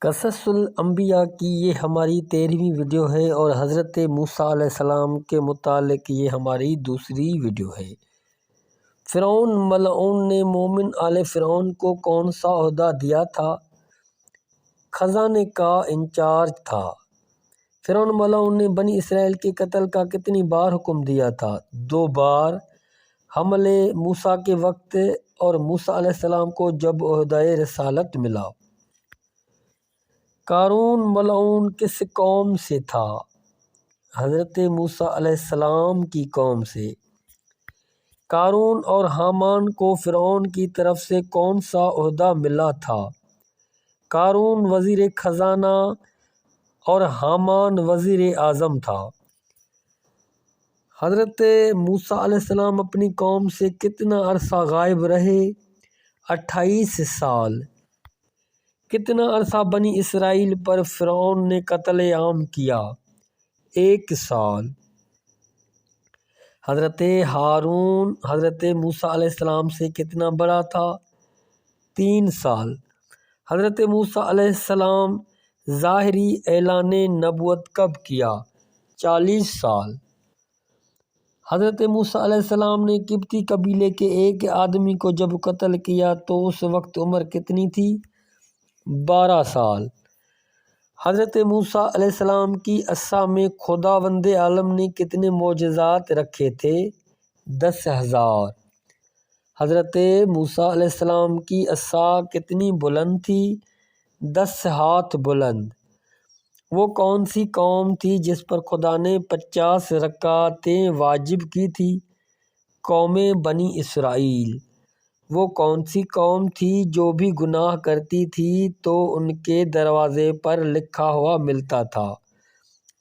قصص الانبیاء کی یہ ہماری 13ویں ویڈیو ہے اور حضرت موسیٰ علیہ السلام کے متعلق یہ ہماری دوسری ویڈیو ہے۔ فرعون ملعون نے مومن آل فرعون کو کون سا عہدہ دیا تھا؟ خزانے کا انچارج تھا۔ فرعون ملعون نے بنی اسرائیل کے قتل کا کتنی بار حکم دیا تھا؟ 2 بار۔ حمل موسیٰ کے وقت اور موسیٰ علیہ السلام کو جب عہدہ رسالت ملا۔ قارون ملعون کس قوم سے تھا؟ حضرت موسیٰ علیہ السلام کی قوم سے۔ قارون اور حامان کو فرعون کی طرف سے کون سا عہدہ ملا تھا؟ قارون وزیر خزانہ اور حامان وزیر اعظم تھا۔ حضرت موسیٰ علیہ السلام اپنی قوم سے کتنا عرصہ غائب رہے؟ 28 سال۔ کتنا عرصہ بنی اسرائیل پر فرعون نے قتل عام کیا؟ 1 سال۔ حضرت ہارون حضرت موسیٰ علیہ السلام سے کتنا بڑا تھا؟ 3 سال۔ حضرت موسیٰ علیہ السلام ظاہری اعلان نبوت کب کیا؟ 40 سال۔ حضرت موسیٰ علیہ السلام نے قبطی قبیلے کے ایک آدمی کو جب قتل کیا تو اس وقت عمر کتنی تھی؟ 12 سال۔ حضرت موسیٰ علیہ السلام کی عصا میں خداوند عالم نے کتنے معجزات رکھے تھے؟ 10,000۔ حضرت موسیٰ علیہ السلام کی عصا کتنی بلند تھی؟ 10 ہاتھ بلند۔ وہ کون سی قوم تھی جس پر خدا نے 50 رکعتیں واجب کی تھی؟ قوم بنی اسرائیل۔ وہ کون سی قوم تھی جو بھی گناہ کرتی تھی تو ان کے دروازے پر لکھا ہوا ملتا تھا؟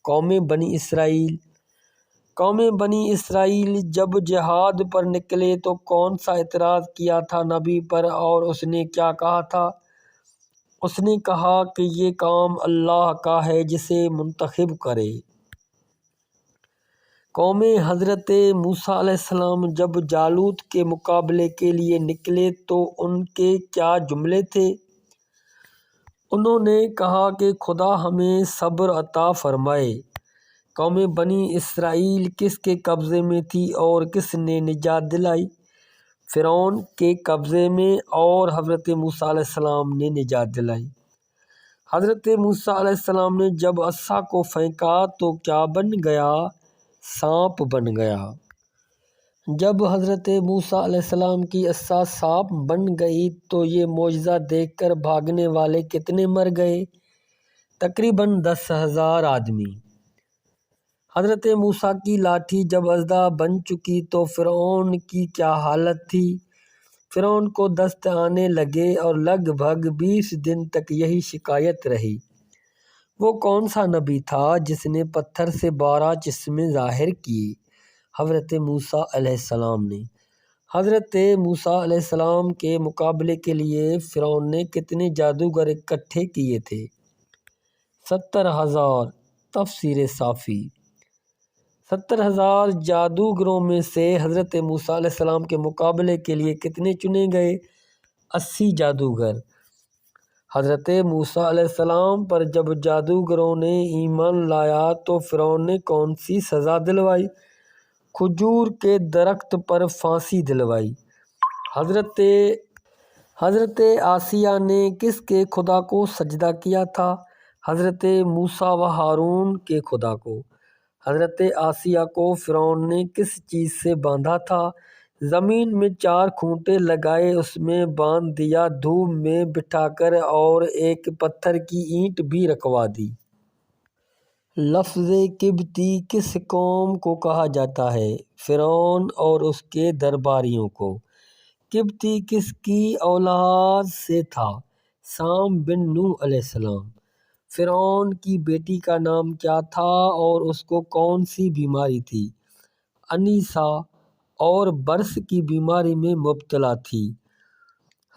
قوم بنی اسرائیل۔ قوم بنی اسرائیل جب جہاد پر نکلے تو کون سا اعتراض کیا تھا نبی پر اور اس نے کیا کہا تھا؟ اس نے کہا کہ یہ کام اللہ کا ہے جسے منتخب کرے۔ قوم حضرت موسیٰ علیہ السلام جب جالوت کے مقابلے کے لیے نکلے تو ان کے کیا جملے تھے؟ انہوں نے کہا کہ خدا ہمیں صبر عطا فرمائے۔ قوم بنی اسرائیل کس کے قبضے میں تھی اور کس نے نجات دلائی؟ فرعون کے قبضے میں اور حضرت موسیٰ علیہ السلام نے نجات دلائی۔ حضرت موسیٰ علیہ السلام نے جب عصا کو پھینکا تو کیا بن گیا؟ سانپ بن گیا۔ جب حضرت موسیٰ علیہ السلام کی عصا سانپ بن گئی تو یہ معجزہ دیکھ کر بھاگنے والے کتنے مر گئے؟ تقریباً 10,000 آدمی۔ حضرت موسیٰ کی لاٹھی جب اژدہا بن چکی تو فرعون کی کیا حالت تھی؟ فرعون کو دست آنے لگے اور لگ بھگ 20 دن تک یہی شکایت رہی۔ وہ کون سا نبی تھا جس نے پتھر سے 12 چشمے ظاہر کیے؟ حضرت موسیٰ علیہ السلام نے۔ حضرت موسیٰ علیہ السلام کے مقابلے کے لیے فرعون نے کتنے جادوگر اکٹھے کیے تھے؟ 70,000۔ تفسیر صافی۔ 70,000 جادوگروں میں سے حضرت موسیٰ علیہ السلام کے مقابلے کے لیے کتنے چنے گئے؟ 80 جادوگر۔ حضرت موسیٰ علیہ السلام پر جب جادوگروں نے ایمان لایا تو فرعون نے کون سی سزا دلوائی؟ کھجور کے درخت پر پھانسی دلوائی۔ حضرت آسیہ نے کس کے خدا کو سجدہ کیا تھا؟ حضرت موسیٰ و ہارون کے خدا کو۔ حضرت آسیہ کو فرعون نے کس چیز سے باندھا تھا؟ زمین میں 4 کھوٹے لگائے اس میں باندھ دیا، دھوپ میں بٹھا کر اور ایک پتھر کی اینٹ بھی رکھوا دی۔ لفظ قبطی کس قوم کو کہا جاتا ہے؟ فرعون اور اس کے درباریوں کو۔ قبطی کس کی اولاد سے تھا؟ سام بن نوح علیہ السلام۔ فرعون کی بیٹی کا نام کیا تھا اور اس کو کون سی بیماری تھی؟ انیسہ، اور برص کی بیماری میں مبتلا تھی۔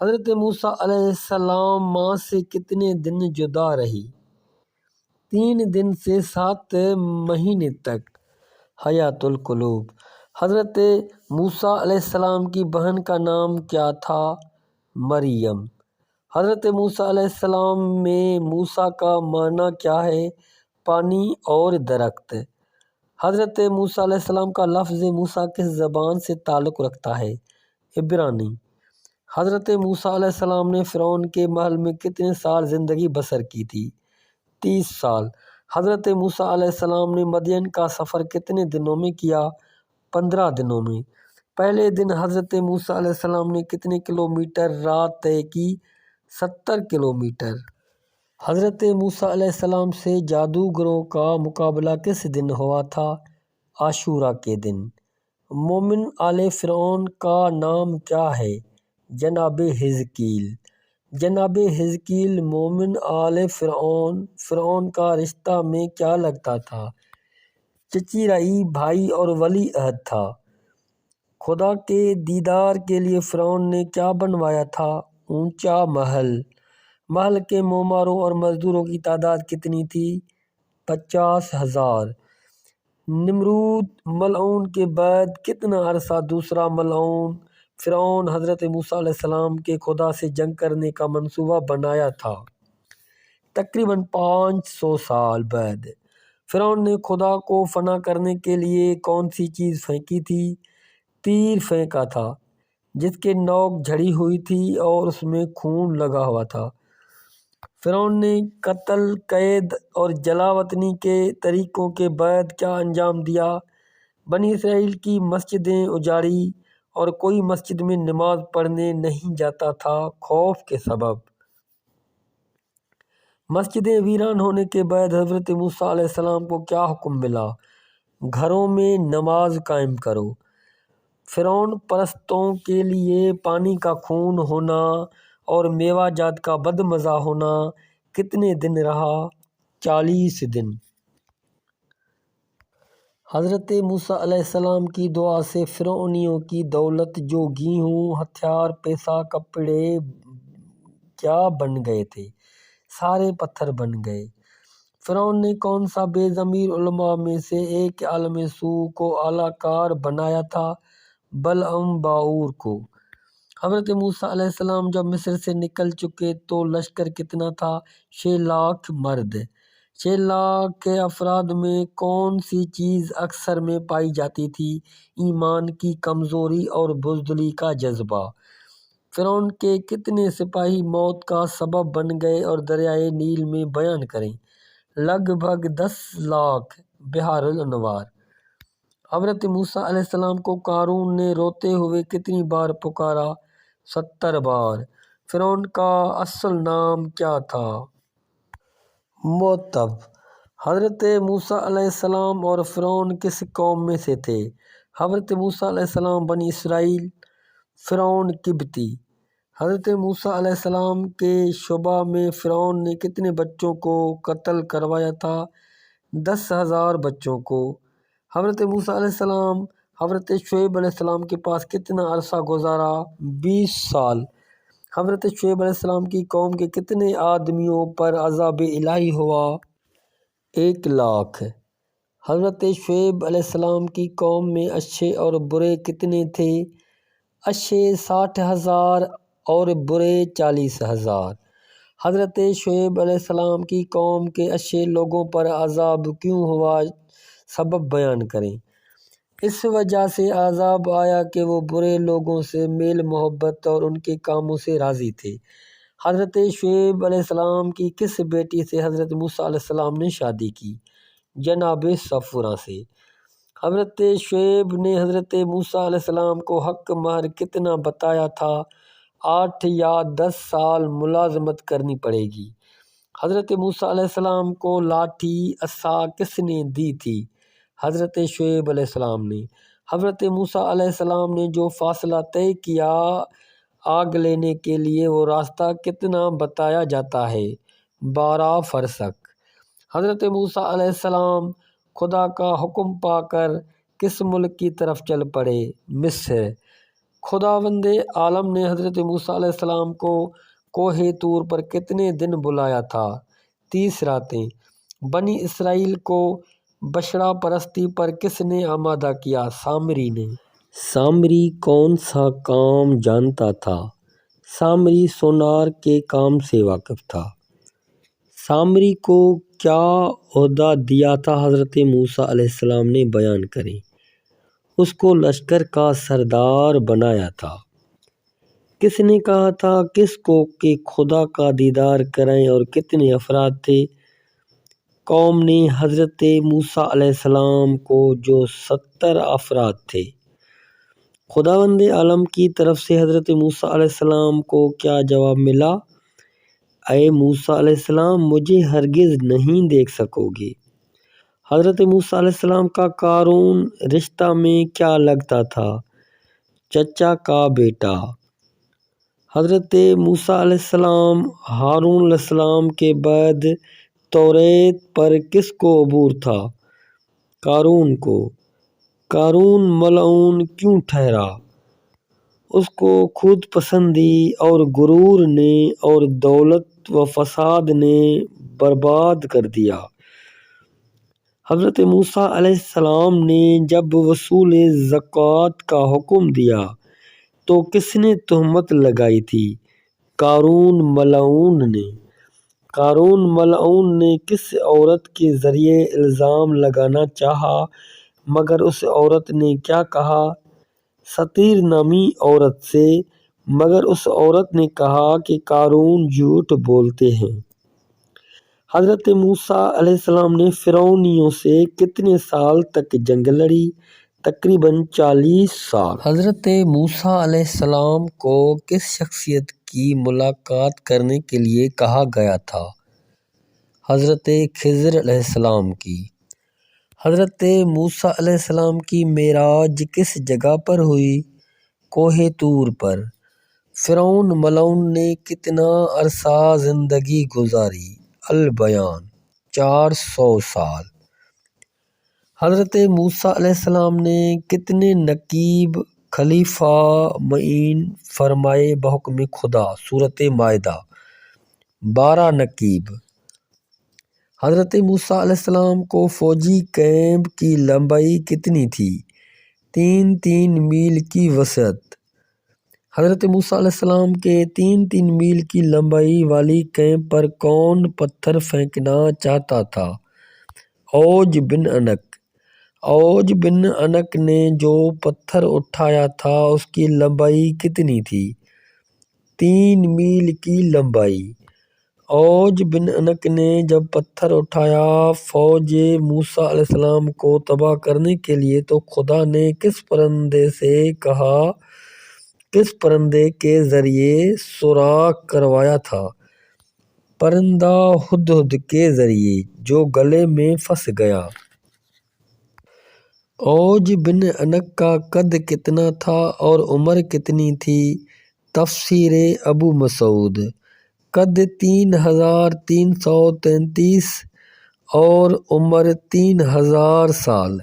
حضرت موسیٰ علیہ السلام ماں سے کتنے دن جدا رہی؟ 3 دن سے 7 مہینے تک۔ حیات القلوب۔ حضرت موسیٰ علیہ السلام کی بہن کا نام کیا تھا؟ مریم۔ حضرت موسیٰ علیہ السلام میں موسیٰ کا معنی کیا ہے؟ پانی اور درخت۔ حضرت موسیٰ علیہ السلام کا لفظ موسیٰ کس زبان سے تعلق رکھتا ہے؟ عبرانی۔ حضرت موسیٰ علیہ السلام نے فرعون کے محل میں کتنے سال زندگی بسر کی تھی؟ 30 سال۔ حضرت موسیٰ علیہ السلام نے مدین کا سفر کتنے دنوں میں کیا؟ 15 دنوں میں۔ پہلے دن حضرت موسیٰ علیہ السلام نے کتنے کلومیٹر راہ طے کی؟ 70 کلومیٹر۔ حضرت موسیٰ علیہ السلام سے جادوگروں کا مقابلہ کس دن ہوا تھا؟ عاشوراء کے دن۔ مومن آل فرعون کا نام کیا ہے؟ جناب حزقیل۔ جناب حزقیل مومن آل فرعون کا رشتہ میں کیا لگتا تھا؟ چچیرائی بھائی اور ولی عہد تھا۔ خدا کے دیدار کے لیے فرعون نے کیا بنوایا تھا؟ اونچا محل۔ محل کے معماروں اور مزدوروں کی تعداد کتنی تھی؟ 50,000۔ نمرود ملعون کے بعد کتنا عرصہ دوسرا ملعون فرعون حضرت موسیٰ علیہ السلام کے خدا سے جنگ کرنے کا منصوبہ بنایا تھا؟ تقریباً 500 سال بعد۔ فرعون نے خدا کو فنا کرنے کے لیے کون سی چیز پھینکی تھی؟ تیر پھینکا تھا جس کے نوک جھڑی ہوئی تھی اور اس میں خون لگا ہوا تھا۔ فرعون نے قتل، قید اور جلا وطنی کے طریقوں کے بعد کیا انجام دیا؟ بنی اسرائیل کی مسجدیں اجاڑی اور کوئی مسجد میں نماز پڑھنے نہیں جاتا تھا خوف کے سبب۔ مسجدیں ویران ہونے کے بعد حضرت موسیٰ علیہ السلام کو کیا حکم ملا؟ گھروں میں نماز قائم کرو۔ فرعون پرستوں کے لیے پانی کا خون ہونا اور میوہ جات کا بد مزہ ہونا کتنے دن رہا؟ 40 دن۔ حضرت موسیٰ علیہ السلام کی دعا سے فرعونیوں کی دولت جو گیہوں، ہتھیار، پیسہ، کپڑے کیا بن گئے تھے؟ سارے پتھر بن گئے۔ فرعون نے کون سا بے ضمیر علماء میں سے ایک عالم سوء کو اعلیٰ کار بنایا تھا؟ بلعم باعور کو۔ حضرت موسیٰ علیہ السلام جب مصر سے نکل چکے تو لشکر کتنا تھا؟ 6 لاکھ مرد۔ 6 لاکھ کے افراد میں کون سی چیز اکثر میں پائی جاتی تھی؟ ایمان کی کمزوری اور بزدلی کا جذبہ۔ فرعون کے کتنے سپاہی موت کا سبب بن گئے اور دریائے نیل میں بیان کریں؟ لگ بھگ 10 لاکھ۔ بحار الانوار۔ حضرت موسیٰ علیہ السلام کو قارون نے روتے ہوئے کتنی بار پکارا؟ 70 بار۔ فرعون کا اصل نام کیا تھا؟ مؤتب۔ حضرت موسیٰ علیہ السلام اور فرعون کس قوم میں سے تھے؟ حضرت موسیٰ علیہ السلام بنی اسرائیل، فرعون قبطی۔ حضرت موسیٰ علیہ السلام کے شبہ میں فرعون نے کتنے بچوں کو قتل کروایا تھا؟ 10,000 بچوں کو۔ حضرت موسیٰ علیہ السلام حضرت شعیب علیہ السلام کے پاس کتنا عرصہ گزارا؟ 20 سال۔ حضرت شعیب علیہ السلام کی قوم کے کتنے آدمیوں پر عذاب الہی ہوا؟ 1 لاکھ۔ حضرت شعیب علیہ السلام کی قوم میں اچھے اور برے کتنے تھے؟ اچھے 60,000 اور برے 40,000۔ حضرت شعیب علیہ السلام کی قوم کے اچھے لوگوں پر عذاب کیوں ہوا؟ سبب بیان کریں۔ اس وجہ سے عذاب آیا کہ وہ برے لوگوں سے میل محبت اور ان کے کاموں سے راضی تھے۔ حضرت شعیب علیہ السلام کی کس بیٹی سے حضرت موسیٰ علیہ السلام نے شادی کی؟ جناب صفورہ سے۔ حضرت شعیب نے حضرت موسیٰ علیہ السلام کو حق مہر کتنا بتایا تھا؟ 8 یا 10 سال ملازمت کرنی پڑے گی۔ حضرت موسیٰ علیہ السلام کو لاٹھی عصا کس نے دی تھی؟ حضرت شعیب علیہ السلام نے۔ حضرت موسیٰ علیہ السلام نے جو فاصلہ طے کیا آگ لینے کے لیے وہ راستہ کتنا بتایا جاتا ہے؟ 12 فرسخ۔ حضرت موسیٰ علیہ السلام خدا کا حکم پا کر کس ملک کی طرف چل پڑے؟ مصر۔ خداوند عالم نے حضرت موسیٰ علیہ السلام کو کوہ طور پر کتنے دن بلایا تھا؟ 30 راتیں۔ بنی اسرائیل کو بچڑا پرستی پر کس نے آمادہ کیا؟ سامری نے۔ سامری کون سا کام جانتا تھا؟ سامری سونار کے کام سے واقف تھا۔ سامری کو کیا عہدہ دیا تھا حضرت موسیٰ علیہ السلام نے بیان کریں۔ اس کو لشکر کا سردار بنایا تھا۔ کس نے کہا تھا کس کو کہ خدا کا دیدار کریں اور کتنے افراد تھے؟ قوم نے حضرت موسیٰ علیہ السلام کو جو 70 افراد تھے۔ خداوند عالم کی طرف سے حضرت موسیٰ علیہ السلام کو کیا جواب ملا؟ اے موسیٰ علیہ السلام مجھے ہرگز نہیں دیکھ سکو گے۔ حضرت موسیٰ علیہ السلام کا قارون رشتہ میں کیا لگتا تھا؟ چچا کا بیٹا۔ حضرت موسیٰ علیہ السلام ہارون علیہ السلام کے بعد توریت پر کس کو عبور تھا؟ قارون کو۔ قارون ملعون کیوں ٹھہرا؟ اس کو خود پسندی اور غرور نے اور دولت و فساد نے برباد کر دیا۔ حضرت موسیٰ علیہ السلام نے جب وصول زکوٰۃ کا حکم دیا تو کس نے تہمت لگائی تھی؟ قارون ملعون نے۔ قارون ملعون نے کس عورت کے ذریعے الزام لگانا چاہا مگر اس عورت نے کیا کہا؟ ستیر نامی عورت سے، مگر اس عورت نے کہا کہ قارون جھوٹ بولتے ہیں۔ حضرت موسیٰ علیہ السلام نے فرعونیوں سے کتنے سال تک جنگ لڑی؟ تقریباً 40 سال۔ حضرت موسیٰ علیہ السلام کو کس شخصیت کی ملاقات کرنے کے لیے کہا گیا تھا؟ حضرت خضر علیہ السلام کی۔ حضرت موسیٰ علیہ السلام کی معراج کس جگہ پر ہوئی؟ کوہ طور پر۔ فرعون ملعون نے کتنا عرصہ زندگی گزاری؟ البیان 400 سال۔ حضرت موسیٰ علیہ السلام نے کتنے نقیب خلیفہ معین فرمائے بحکم خدا؟ سورۃ مائدہ 12 نقیب۔ حضرت موسیٰ علیہ السلام کو فوجی کیمپ کی لمبائی کتنی تھی؟ 3 میل کی وسعت۔ حضرت موسیٰ علیہ السلام کے 3 میل کی لمبائی والی کیمپ پر کون پتھر پھینکنا چاہتا تھا؟ اوج بن عنق۔ اوج بن عنق نے جو پتھر اٹھایا تھا اس کی لمبائی کتنی تھی؟ 3 میل کی لمبائی۔ اوج بن عنق نے جب پتھر اٹھایا فوج موسیٰ علیہ السلام کو تباہ کرنے کے لیے تو خدا نے کس پرندے سے کہا؟ کس پرندے کے ذریعے سوراخ کروایا تھا؟ پرندہ ہدہد کے ذریعے جو گلے میں پھنس گیا۔ اوج بن عنق کا قد کتنا تھا اور عمر کتنی تھی؟ تفسیر ابو مسعود۔ قد 3333 اور عمر 3000 سال۔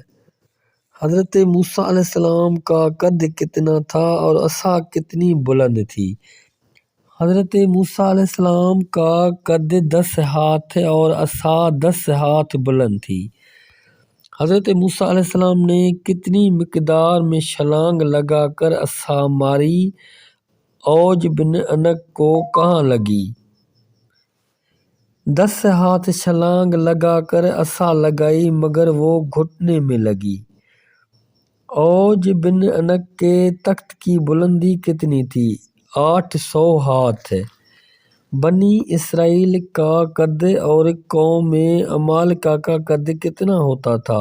حضرت موسیٰ علیہ السلام کا قد کتنا تھا اور عصا کتنی بلند تھی؟ حضرت موسیٰ علیہ السلام کا قد 10 ہاتھ اور عصا 10 ہاتھ بلند تھی۔ حضرت موسیٰ علیہ السلام نے کتنی مقدار میں چھلانگ لگا کر عصا ماری؟ اوج بن عنق کو کہاں لگی؟ 10 ہاتھ چھلانگ لگا کر عصا لگائی مگر وہ گھٹنے میں لگی۔ اوج بن عنق کے تخت کی بلندی کتنی تھی؟ 800 ہاتھ۔ بنی اسرائیل کا قد اور قوم عمالقہ کا قد کتنا ہوتا تھا؟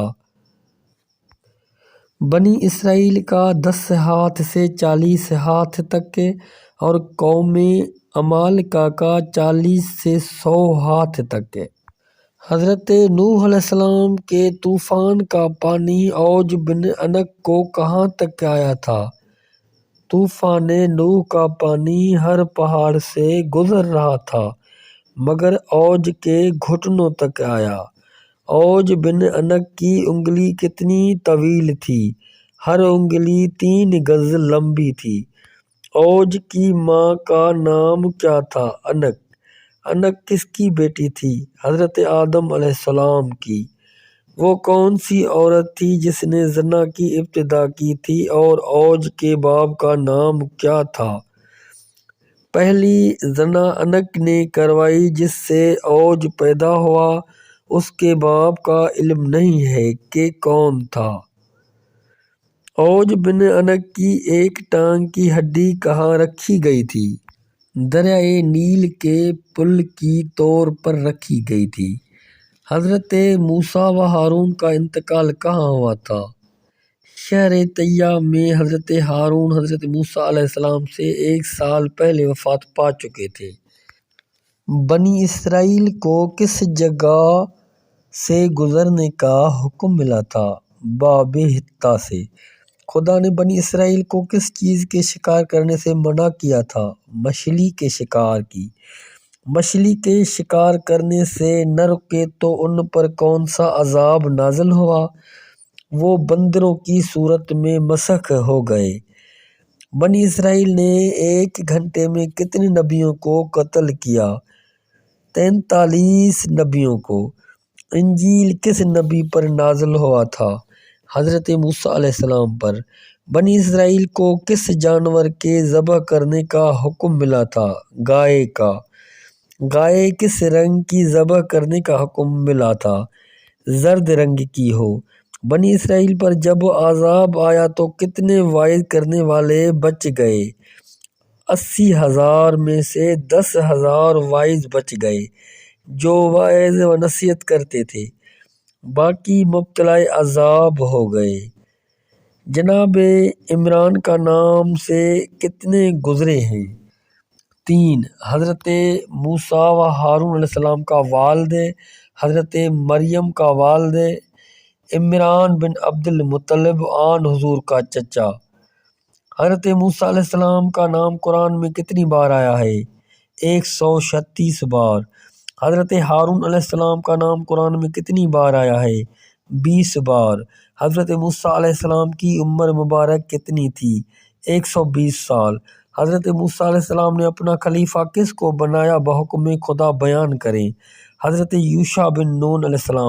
بنی اسرائیل کا 10 ہاتھ سے 40 ہاتھ تک اور قوم عمالقہ کا 40 سے 100 ہاتھ تک۔ حضرت نوح علیہ السلام کے طوفان کا پانی اوج بن عنق کو کہاں تک آیا تھا؟ طوفان نوح کا پانی ہر پہاڑ سے گزر رہا تھا مگر اوج کے گھٹنوں تک آیا۔ اوج بن عنق کی انگلی کتنی طویل تھی؟ ہر انگلی 3 گز لمبی تھی۔ اوج کی ماں کا نام کیا تھا؟ عنق۔ عنق کس کی بیٹی تھی؟ حضرت آدم علیہ السلام کی۔ وہ کون سی عورت تھی جس نے زنا کی ابتدا کی تھی اور اوج کے باپ کا نام کیا تھا؟ پہلی زنا انک نے کروائی جس سے اوج پیدا ہوا، اس کے باپ کا علم نہیں ہے کہ کون تھا۔ اوج بن انک کی ایک ٹانگ کی ہڈی کہاں رکھی گئی تھی؟ دریائے نیل کے پل کی طور پر رکھی گئی تھی۔ حضرت موسیٰ و ہارون کا انتقال کہاں ہوا تھا؟ شہر طیہ میں۔ حضرت ہارون حضرت موسیٰ علیہ السلام سے 1 سال پہلے وفات پا چکے تھے۔ بنی اسرائیل کو کس جگہ سے گزرنے کا حکم ملا تھا؟ باب حتہ سے۔ خدا نے بنی اسرائیل کو کس چیز کے شکار کرنے سے منع کیا تھا؟ مچھلی کے شکار کی۔ مچھلی کے شکار کرنے سے نہ رکے تو ان پر کون سا عذاب نازل ہوا؟ وہ بندروں کی صورت میں مسخ ہو گئے۔ بنی اسرائیل نے 1 گھنٹے میں کتنے نبیوں کو قتل کیا؟ 43 نبیوں کو۔ انجیل کس نبی پر نازل ہوا تھا؟ حضرت موسیٰ علیہ السلام پر۔ بنی اسرائیل کو کس جانور کے ذبح کرنے کا حکم ملا تھا؟ گائے کا۔ گائے کس رنگ کی ذبح کرنے کا حکم ملا تھا؟ زرد رنگ کی ہو۔ بنی اسرائیل پر جب عذاب آیا تو کتنے وعظ کرنے والے بچ گئے؟ 80,000 میں سے 10,000 واعظ بچ گئے جو وعظ و نصیحت کرتے تھے، باقی مبتلا عذاب ہو گئے۔ جناب عمران کا نام سے کتنے گزرے ہیں؟ 3۔ حضرت موسیٰ و ہارون علیہ السلام کا والد، حضرت مریم کا والد، عمران بن عبد المطلب آن حضور کا چچا۔ حضرت موسیٰ علیہ السلام کا نام قرآن میں کتنی بار آیا ہے؟ 136 بار۔ حضرت ہارون علیہ السلام کا نام قرآن میں کتنی بار آیا ہے؟ 20 بار۔ حضرت موسیٰ علیہ السلام کی عمر مبارک کتنی تھی؟ 120 سال۔ حضرت موسیٰ علیہ السلام نے اپنا خلیفہ کس کو بنایا؟ بحکم خدا بیان کریں۔ حضرت یوشع بن نون علیہ السلام۔